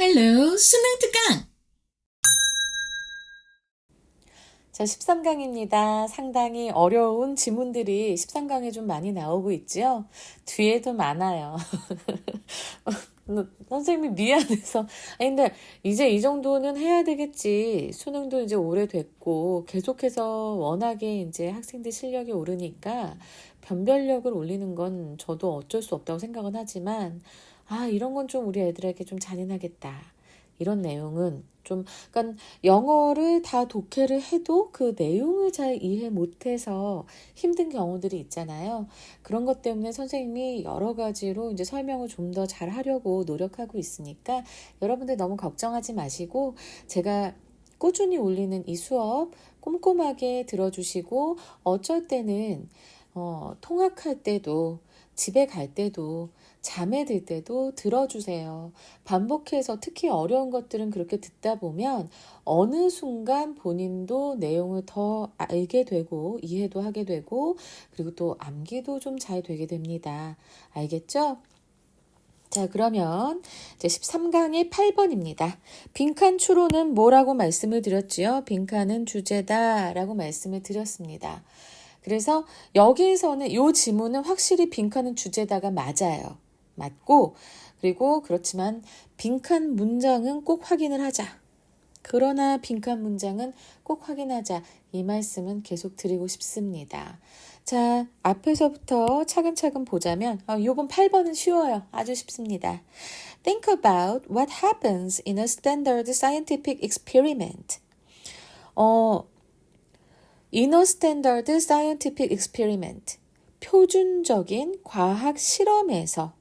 헬로 수능 특강! 자, 13강입니다. 상당히 어려운 지문들이 13강에 좀 많이 나오고 있지요. 뒤에도 많아요. 선생님이 미안해서. 아니, 근데 이제 이 정도는 해야 되겠지. 수능도 이제 오래됐고, 계속해서 워낙에 이제 학생들 실력이 오르니까 변별력을 올리는 건 저도 어쩔 수 없다고 생각은 하지만, 이런 건 좀 우리 애들에게 좀 잔인하겠다. 이런 내용은 좀, 그러니까 영어를 다 독해를 해도 그 내용을 잘 이해 못해서 힘든 경우들이 있잖아요. 그런 것 때문에 선생님이 여러 가지로 이제 설명을 좀 더 잘 하려고 노력하고 있으니까 여러분들 너무 걱정하지 마시고 제가 꾸준히 올리는 이 수업 꼼꼼하게 들어주시고 어쩔 때는 통학할 때도 집에 갈 때도 잠에 들 때도 들어주세요. 반복해서 특히 어려운 것들은 그렇게 듣다 보면 어느 순간 본인도 내용을 더 알게 되고 이해도 하게 되고 그리고 또 암기도 좀 잘 되게 됩니다. 알겠죠? 자, 그러면 이제 13강의 8번입니다. 빈칸 추로는 뭐라고 말씀을 드렸지요? 빈칸은 주제다라고 말씀을 드렸습니다. 그래서 여기에서는 이 지문은 확실히 빈칸은 주제다가 맞아요. 맞고 그리고 그렇지만 빈칸 문장은 꼭 확인을 하자. 그러나 빈칸 문장은 꼭 확인하자. 이 말씀은 계속 드리고 싶습니다. 자, 앞에서부터 차근차근 보자면 요건 8번은 쉬워요. 아주 쉽습니다. Think about what happens in a standard scientific experiment. In a standard scientific experiment. 표준적인 과학 실험에서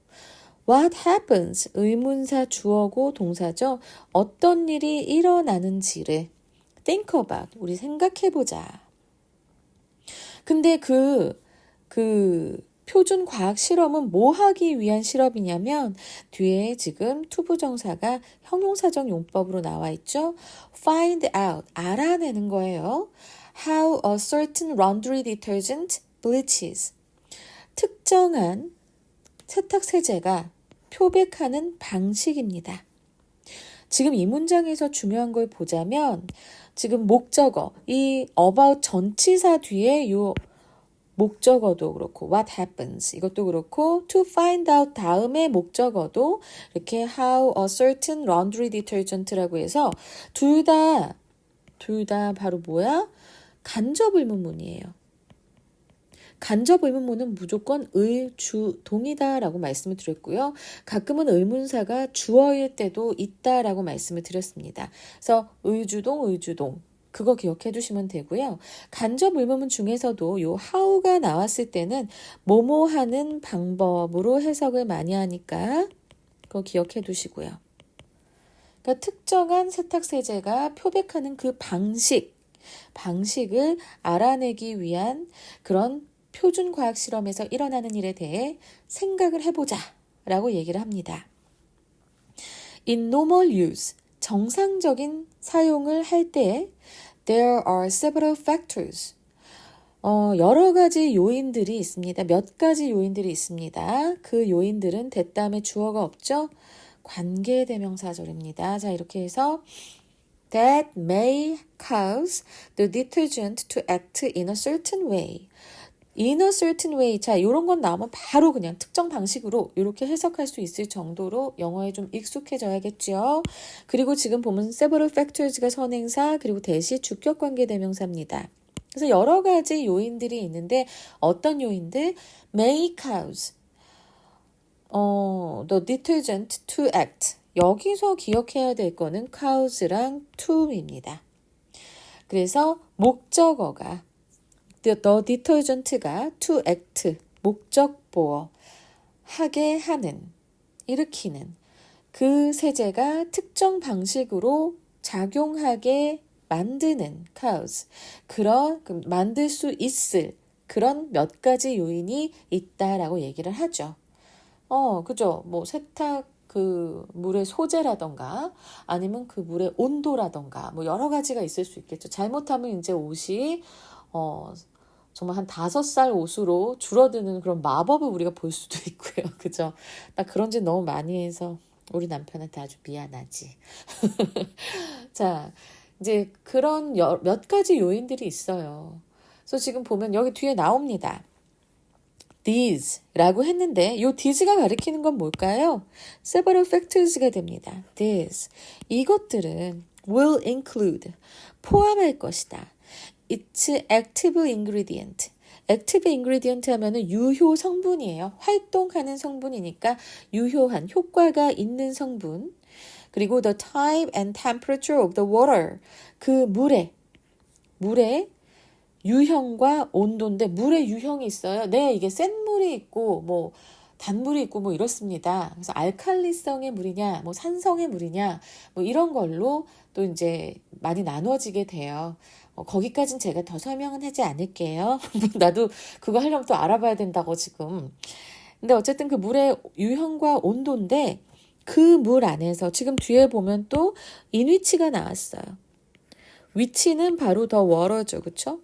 What happens? 의문사 주어고 동사죠. 어떤 일이 일어나는지를 think about. 우리 생각해보자. 근데 그 표준 과학 실험은 뭐 하기 위한 실험이냐면 뒤에 지금 투부정사가 형용사적 용법으로 나와 있죠. Find out. 알아내는 거예요. How a certain laundry detergent bleaches. 특정한 세탁세제가 표백하는 방식입니다. 지금 이 문장에서 중요한 걸 보자면 지금 목적어, 이 about 전치사 뒤에 요 목적어도 그렇고 what happens 이것도 그렇고 to find out 다음에 목적어도 이렇게 how a certain laundry detergent라고 해서 둘 다 바로 뭐야? 간접 의문문이에요. 간접 의문문은 무조건 의, 주, 동이다라고 말씀을 드렸고요. 가끔은 의문사가 주어일 때도 있다라고 말씀을 드렸습니다. 그래서 의주동 그거 기억해 두시면 되고요. 간접 의문문 중에서도 요 how가 나왔을 때는 뭐뭐 하는 방법으로 해석을 많이 하니까 그거 기억해 두시고요. 그러니까 특정한 세탁세제가 표백하는 그 방식을 알아내기 위한 그런 표준 과학 실험에서 일어나는 일에 대해 생각을 해보자 라고 얘기를 합니다. In normal use, 정상적인 사용을 할 때 there are several factors. 여러 가지 요인들이 있습니다. 몇 가지 요인들이 있습니다. 그 요인들은 대다음에 주어가 없죠? 관계대명사절입니다. 자, 이렇게 해서 that may cause the detergent to act in a certain way. In a certain way. 자, 이런 건 나오면 바로 그냥 특정 방식으로 이렇게 해석할 수 있을 정도로 영어에 좀 익숙해져야겠죠. 그리고 지금 보면 several factors가 선행사 그리고 대시 주격관계대명사입니다. 그래서 여러 가지 요인들이 있는데 어떤 요인들? may cause the detergent to act. 여기서 기억해야 될 거는 cause랑 to입니다. 그래서 목적어가 the detergent가 to act, 목적보어, 하게 하는, 일으키는 그 세제가 특정 방식으로 작용하게 만드는 cause, 그런 만들 수 있을 그런 몇 가지 요인이 있다라고 얘기를 하죠. 그죠? 뭐 세탁 그 물의 소재라던가 아니면 그 물의 온도라던가 뭐 여러 가지가 있을 수 있겠죠. 잘못하면 이제 옷이 정말 한 5살 옷으로 줄어드는 그런 마법을 우리가 볼 수도 있고요. 그죠? 나 그런 짓 너무 많이 해서 우리 남편한테 아주 미안하지. 자, 이제 그런 몇 가지 요인들이 있어요. 그래서 지금 보면 여기 뒤에 나옵니다. These라고 했는데 요 these가 가리키는 건 뭘까요? several factors가 됩니다. These. 이것들은 will include, 포함할 것이다. It's active ingredient. active ingredient 하면은 유효 성분이에요. 활동하는 성분이니까 유효한 효과가 있는 성분. 그리고 the type and temperature of the water. 그 물의 유형과 온도인데 물의 유형이 있어요. 네, 이게 센 물이 있고 뭐 단물이 있고 뭐 이렇습니다. 그래서 알칼리성의 물이냐, 뭐 산성의 물이냐, 뭐 이런 걸로 또 이제 많이 나눠지게 돼요. 거기까진 제가 더 설명은 하지 않을게요. 나도 그거 하려면 또 알아봐야 된다고 지금. 근데 어쨌든 그 물의 유형과 온도인데 그 물 안에서 지금 뒤에 보면 또 인위치가 나왔어요. 위치는 바로 더 워러죠, 그쵸?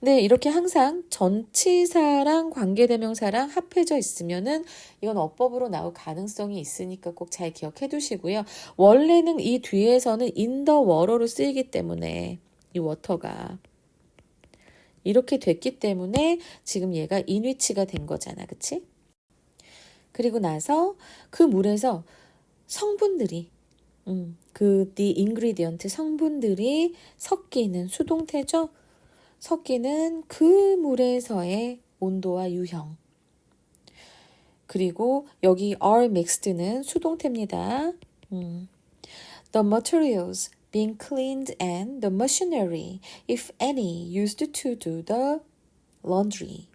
네, 이렇게 항상 전치사랑 관계대명사랑 합해져 있으면은 이건 어법으로 나올 가능성이 있으니까 꼭 잘 기억해 두시고요. 원래는 이 뒤에서는 in the water로 쓰이기 때문에 이 워터가 이렇게 됐기 때문에 지금 얘가 인위치가 된 거잖아, 그치? 그리고 나서 그 물에서 성분들이 the ingredient 성분들이 섞이는 수동태죠. 섞이는 그 물에서의 온도와 유형. 그리고 여기 are mixed는 수동태입니다. The materials being cleaned and the machinery, if any, used to do the laundry.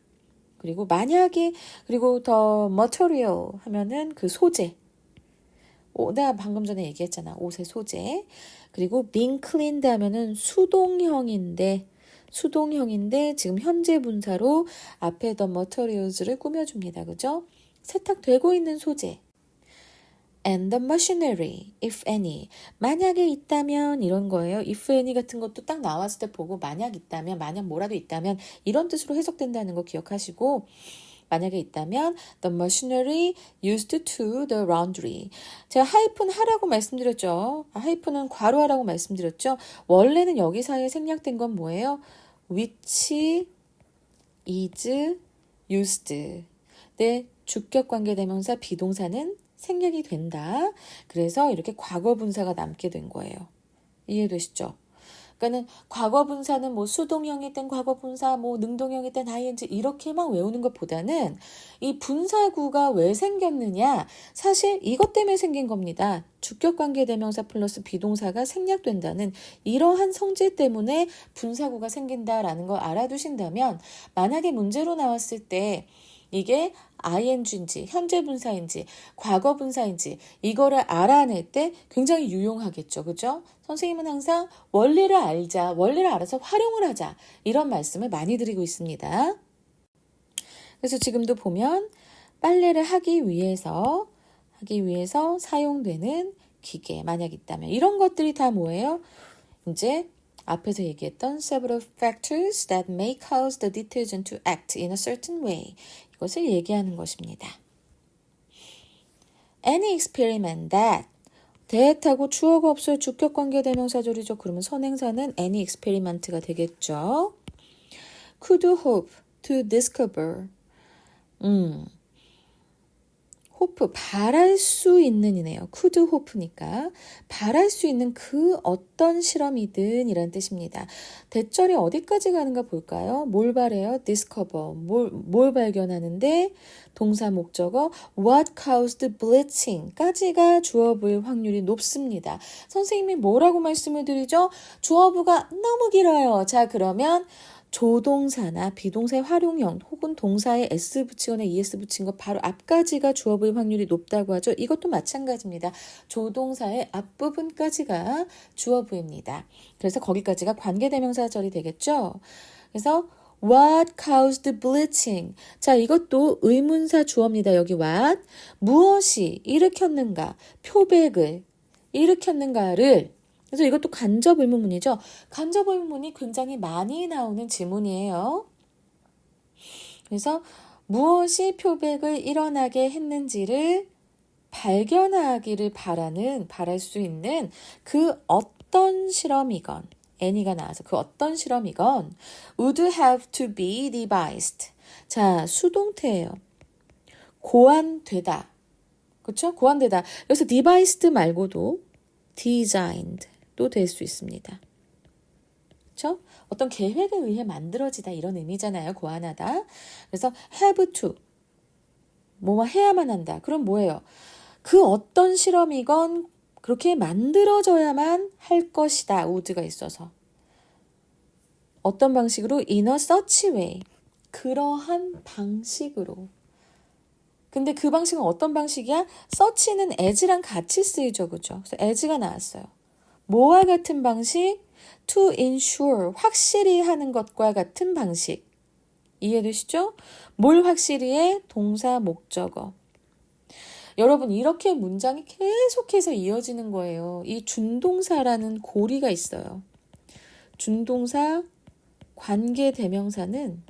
그리고 만약에 그리고 the material 하면은 그 소재. 내가 방금 전에 얘기했잖아. 옷의 소재. 그리고 being cleaned 하면은 수동형인데 지금 현재 분사로 앞에 the materials를 꾸며줍니다. 그죠? 세탁되고 있는 소재. And the machinery, if any. 만약에 있다면 이런 거예요. if any 같은 것도 딱 나왔을 때 보고 만약 있다면, 만약 뭐라도 있다면 이런 뜻으로 해석된다는 거 기억하시고 만약에 있다면 the machinery used to the laundry. 제가 하이픈 하라고 말씀드렸죠. 하이픈은 괄호하라고 말씀드렸죠. 원래는 여기 사이에 생략된 건 뭐예요? which is used. 네, 주격관계대명사 비동사는 생략이 된다. 그래서 이렇게 과거분사가 남게 된 거예요. 이해되시죠? 그러니까는 과거분사는 뭐 수동형이든 과거분사, 뭐 능동형이든 ing 이렇게만 외우는 것보다는 이 분사구가 왜 생겼느냐? 사실 이것 때문에 생긴 겁니다. 주격관계대명사 플러스 비동사가 생략된다는 이러한 성질 때문에 분사구가 생긴다라는 걸 알아두신다면 만약에 문제로 나왔을 때 이게 ing인지 현재 분사인지 과거 분사인지 이거를 알아낼 때 굉장히 유용하겠죠. 그죠? 선생님은 항상 원리를 알자, 원리를 알아서 활용을 하자 이런 말씀을 많이 드리고 있습니다. 그래서 지금도 보면 빨래를 하기 위해서 사용되는 기계 만약 있다면 이런 것들이 다 뭐예요? 이제 앞에서 얘기했던 several factors that may cause the detergent to act in a certain way. 이것을 얘기하는 것입니다. Any experiment that하고 주어가 없어요. 주격관계대명사절이죠. 그러면 선행사는 any experiment가 되겠죠. Could hope to discover. 호프, 바랄 수 있는 이네요. could hope니까 바랄 수 있는 그 어떤 실험이든 이란 뜻입니다. 대절이 어디까지 가는가 볼까요? 뭘 바래요? discover, 뭘 발견하는데 동사 목적어 what caused bleaching 까지가 주어부일 확률이 높습니다. 선생님이 뭐라고 말씀을 드리죠? 주어부가 너무 길어요. 자, 그러면 조동사나 비동사의 활용형 혹은 동사에 s 붙이거나 es 붙인 거 바로 앞까지가 주어부일 확률이 높다고 하죠. 이것도 마찬가지입니다. 조동사의 앞부분까지가 주어부입니다. 그래서 거기까지가 관계대명사절이 되겠죠. 그래서 what caused bleaching. 자, 이것도 의문사 주어입니다. 여기 what. 무엇이 일으켰는가, 표백을 일으켰는가를 그래서 이것도 간접 의문문이죠. 간접 의문문이 굉장히 많이 나오는 지문이에요. 그래서 무엇이 표백을 일어나게 했는지를 발견하기를 바랄 수 있는 그 어떤 실험이건 any가 나와서 그 어떤 실험이건 would have to be devised. 자, 수동태예요. 고안되다. 그렇죠? 고안되다. 여기서 devised 말고도 designed도 될 수 있습니다. 그렇죠? 어떤 계획에 의해 만들어지다 이런 의미잖아요. 고안하다. 그래서 have to 뭐뭐 해야만 한다. 그럼 뭐예요? 그 어떤 실험이건 그렇게 만들어져야만 할 것이다. would가 있어서. 어떤 방식으로? in a such way. 그러한 방식으로. 근데 그 방식은 어떤 방식이야? such는 as랑 같이 쓰이죠. 그죠? 그래서 as가 나왔어요. 뭐와 같은 방식? to ensure. 확실히 하는 것과 같은 방식. 이해되시죠? 뭘 확실히 해? 동사, 목적어. 여러분 이렇게 문장이 계속해서 이어지는 거예요. 이 준동사라는 고리가 있어요. 준동사, 관계대명사는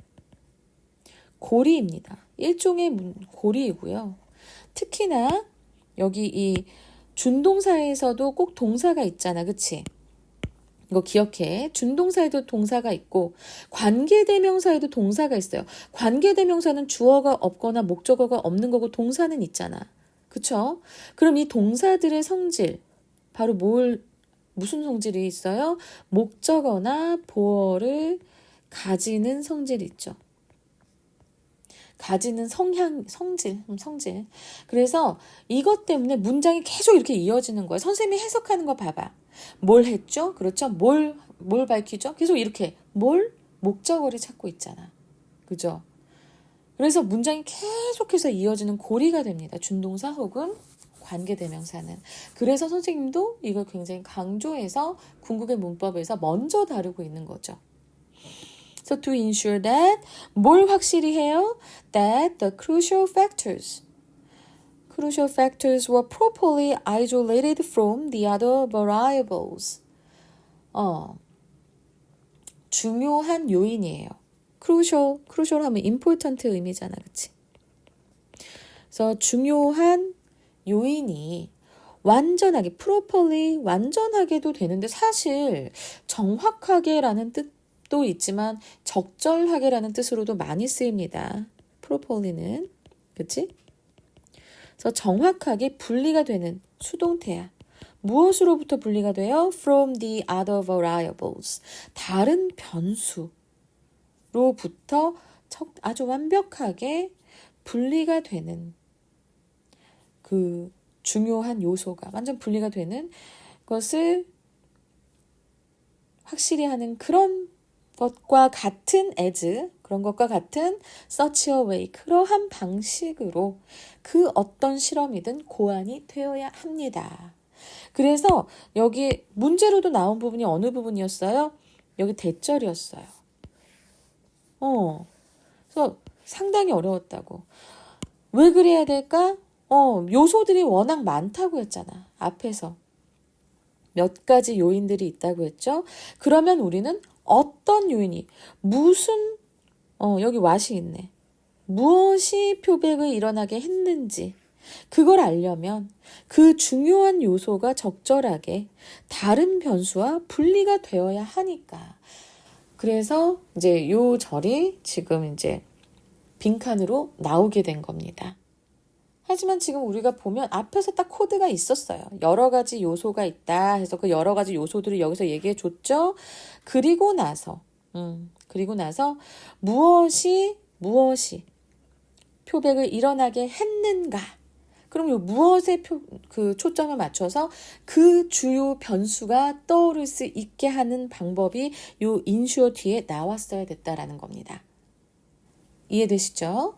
고리입니다. 일종의 고리이고요. 특히나 여기 이 준동사에서도 꼭 동사가 있잖아. 그치? 이거 기억해. 준동사에도 동사가 있고 관계대명사에도 동사가 있어요. 관계대명사는 주어가 없거나 목적어가 없는 거고 동사는 있잖아. 그쵸? 그럼 이 동사들의 성질 바로 무슨 성질이 있어요? 목적어나 보어를 가지는 성질이 있죠. 가지는 성질. 그래서 이것 때문에 문장이 계속 이렇게 이어지는 거예요. 선생님이 해석하는 거 봐봐. 뭘 했죠? 그렇죠? 뭘 밝히죠? 계속 이렇게 목적어를 찾고 있잖아. 그죠? 그래서 문장이 계속해서 이어지는 고리가 됩니다. 준동사 혹은 관계대명사는. 그래서 선생님도 이걸 굉장히 강조해서 궁극의 문법에서 먼저 다루고 있는 거죠. So to ensure that 뭘 확실히 해요? That the crucial factors were properly isolated from the other variables. 중요한 요인이에요. crucial 하면 important 의미잖아. 그치? 그래서 중요한 요인이 완전하게, properly 완전하게도 되는데 사실 정확하게라는 뜻도 있지만 적절하게라는 뜻으로도 많이 쓰입니다. properly는. 그치? 그래서 정확하게 분리가 되는 수동태야. 무엇으로부터 분리가 돼요? From the other variables. 다른 변수로부터 아주 완벽하게 분리가 되는 그 중요한 요소가 완전 분리가 되는 것을 확실히 하는 그런 것과 같은 그런 것과 같은 such a way, 그러한 방식으로 그 어떤 실험이든 고안이 되어야 합니다. 그래서 여기 문제로도 나온 부분이 어느 부분이었어요? 여기 대절이었어요. 그래서 상당히 어려웠다고. 왜 그래야 될까? 요소들이 워낙 많다고 했잖아. 앞에서. 몇 가지 요인들이 있다고 했죠. 그러면 우리는 어떤 요인이, 여기 what이 있네. 무엇이 표백을 일어나게 했는지 그걸 알려면 그 중요한 요소가 적절하게 다른 변수와 분리가 되어야 하니까. 그래서 이제 요 절이 지금 이제 빈칸으로 나오게 된 겁니다. 하지만 지금 우리가 보면 앞에서 딱 코드가 있었어요. 여러 가지 요소가 있다 해서 그 여러 가지 요소들을 여기서 얘기해 줬죠. 그리고 나서 무엇이 표백을 일어나게 했는가. 그럼 요 무엇에 그 초점을 맞춰서 그 주요 변수가 떠오를 수 있게 하는 방법이 요 인슈어 뒤에 나왔어야 됐다라는 겁니다. 이해되시죠?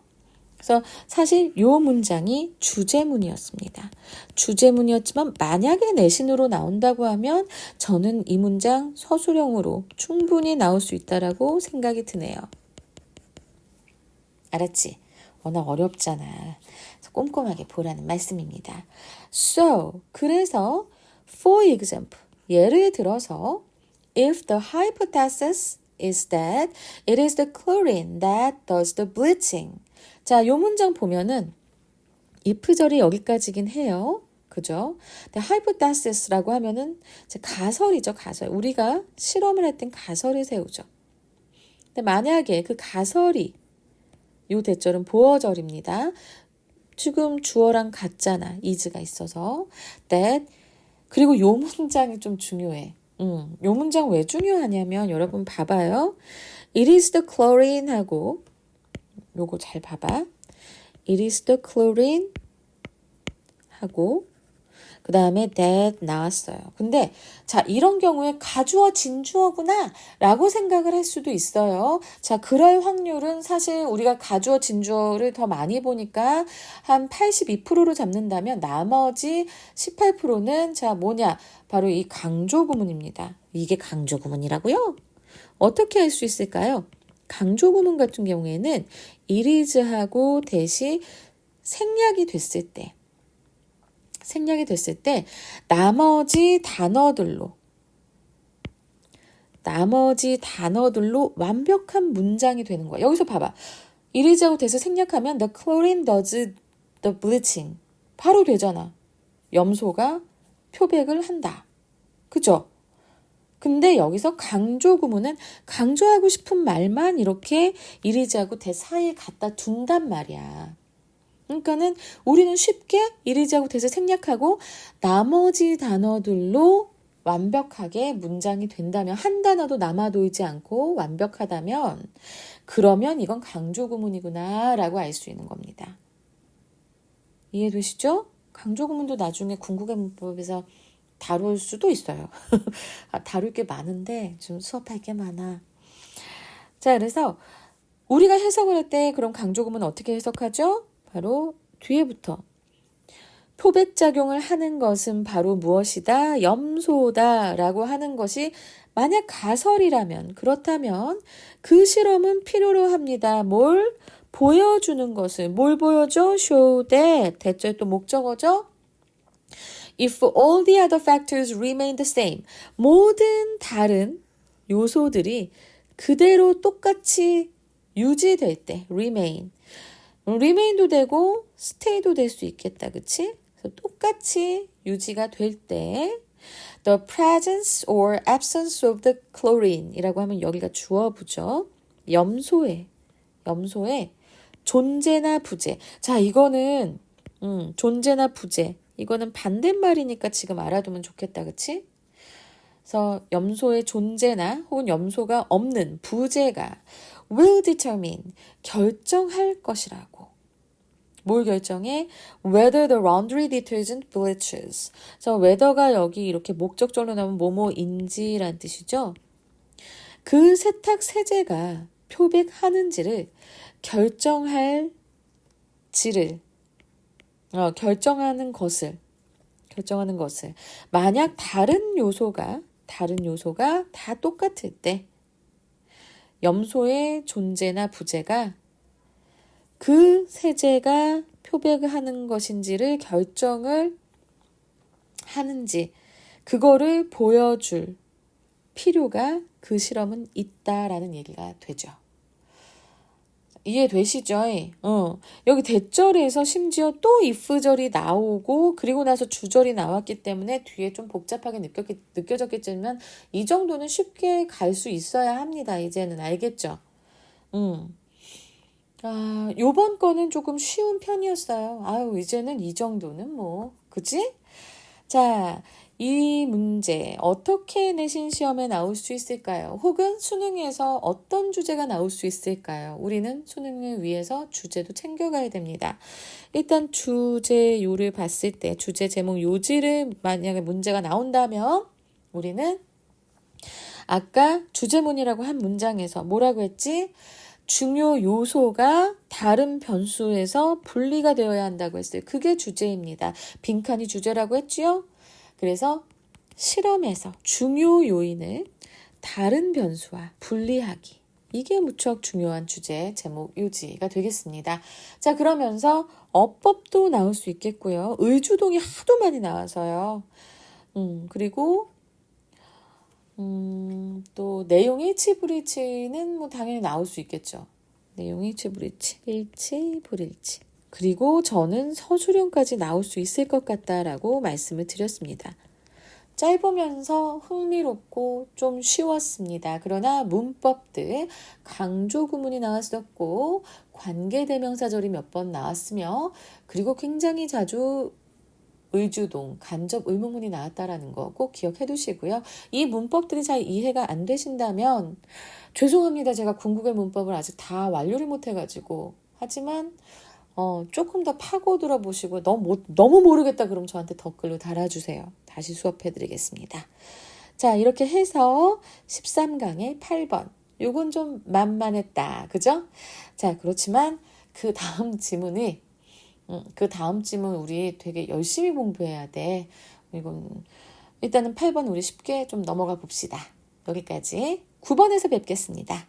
그래서 사실 요 문장이 주제문이었습니다. 주제문이었지만 만약에 내신으로 나온다고 하면 저는 이 문장 서술형으로 충분히 나올 수 있다라고 생각이 드네요. 알았지? 워낙 어렵잖아. 그래서 꼼꼼하게 보라는 말씀입니다. So, 그래서 for example, 예를 들어서 if the hypothesis is that it is the chlorine that does the bleaching. 자, 요 문장 보면은 if절이 여기까지긴 해요. 그죠? 근데 hypothesis라고 하면은 이제 가설이죠, 가설. 우리가 실험을 할 땐 가설을 세우죠. 근데 만약에 그 가설이 요 대절은 보어절입니다. 지금 주어랑 같잖아. is가 있어서. that. 그리고 요 문장이 좀 중요해. 요 문장 왜 중요하냐면 여러분 봐봐요. It is the chlorine 하고 요거 잘 봐봐. It is the chlorine 하고 그 다음에 that 나왔어요. 근데 자 이런 경우에 가주어 진주어구나 라고 생각을 할 수도 있어요. 자 그럴 확률은 사실 우리가 가주어 진주어를 더 많이 보니까 한 82%로 잡는다면 나머지 18%는 자 뭐냐 바로 이 강조 구문입니다. 이게 강조 구문이라고요? 어떻게 할 수 있을까요? 강조 구문 같은 경우에는 it is하고 대시 생략이 됐을 때 나머지 단어들로 완벽한 문장이 되는 거야. 여기서 봐봐. it is하고 대시 생략하면 the chlorine does the bleaching. 바로 되잖아. 염소가 표백을 한다. 그죠? 근데 여기서 강조 구문은 강조하고 싶은 말만 이렇게 it is하고 대 사이에 갖다 둔단 말이야. 그러니까는 우리는 쉽게 it is하고 대서 생략하고 나머지 단어들로 완벽하게 문장이 된다면 한 단어도 남아도이지 않고 완벽하다면 그러면 이건 강조 구문이구나 라고 알 수 있는 겁니다. 이해되시죠? 강조 구문도 나중에 궁극의 문법에서 다룰 수도 있어요. 다룰 게 많은데 좀 수업할 게 많아. 자, 그래서 우리가 해석을 할 때 그럼 강조 구문 어떻게 해석하죠? 바로 뒤에부터 표백작용을 하는 것은 바로 무엇이다? 염소다 라고 하는 것이 만약 가설이라면 그렇다면 그 실험은 필요로 합니다. 뭘? 보여주는 것을. 뭘 보여줘? show that. 대절 또 목적어죠? If all the other factors remain the same. 모든 다른 요소들이 그대로 똑같이 유지될 때 remain. remain도 되고 stay도 될 수 있겠다. 그치? 그래서 똑같이 유지가 될 때 the presence or absence of the chlorine 이라고 하면 여기가 주어부죠. 염소의 존재나 부재. 자, 이거는 존재나 부재. 이거는 반대말이니까 지금 알아두면 좋겠다. 그치? 그래서 염소의 존재나 혹은 염소가 없는 부재가 will determine 결정할 것이라고. 뭘 결정해? Whether the laundry detergent bleaches. 그래서 whether가 여기 이렇게 목적절로 나오면 뭐뭐인지란 뜻이죠. 그 세탁 세제가 표백하는지를 결정하는 것을 만약 다른 요소가 다 똑같을 때 염소의 존재나 부재가 그 세제가 표백을 하는 것인지를 결정을 하는지 그거를 보여줄 필요가 그 실험은 있다라는 얘기가 되죠. 이해되시죠? 여기 대절에서 심지어 또 if절이 나오고 그리고 나서 주절이 나왔기 때문에 뒤에 좀 복잡하게 느껴졌겠지만 이 정도는 쉽게 갈 수 있어야 합니다. 이제는 알겠죠? 요번 거는 조금 쉬운 편이었어요. 아유, 이제는 이 정도는 뭐, 그치? 자, 이 문제 어떻게 내신 시험에 나올 수 있을까요? 혹은 수능에서 어떤 주제가 나올 수 있을까요? 우리는 수능을 위해서 주제도 챙겨가야 됩니다. 일단 주제요를 봤을 때 주제 제목 요지를 만약에 문제가 나온다면 우리는 아까 주제문이라고 한 문장에서 뭐라고 했지? 중요 요소가 다른 변수에서 분리가 되어야 한다고 했어요. 그게 주제입니다. 빈칸이 주제라고 했지요? 그래서 실험에서 중요 요인을 다른 변수와 분리하기. 이게 무척 중요한 주제, 제목, 요지가 되겠습니다. 자, 그러면서 어법도 나올 수 있겠고요. 의주동이 하도 많이 나와서요. 그리고 또 내용 일치 불일치는 뭐 당연히 나올 수 있겠죠. 내용 일치 불일치. 일치 불일치. 그리고 저는 서술형까지 나올 수 있을 것 같다라고 말씀을 드렸습니다. 짧으면서 흥미롭고 좀 쉬웠습니다. 그러나 문법들 강조 구문이 나왔었고 관계대명사절이 몇 번 나왔으며 그리고 굉장히 자주 의주동, 간접 의문문이 나왔다라는 거 꼭 기억해 두시고요. 이 문법들이 잘 이해가 안 되신다면 죄송합니다. 제가 궁극의 문법을 아직 다 완료를 못 해가지고 하지만 조금 더 파고들어 보시고 너무 모르겠다 그럼 저한테 댓글로 달아주세요. 다시 수업해 드리겠습니다. 자, 이렇게 해서 13강의 8번. 요건 좀 만만했다. 그죠? 자, 그렇지만 그 다음 지문이 그 다음 지문 우리 되게 열심히 공부해야 돼. 이건 일단은 8번 우리 쉽게 좀 넘어가 봅시다. 여기까지 9번에서 뵙겠습니다.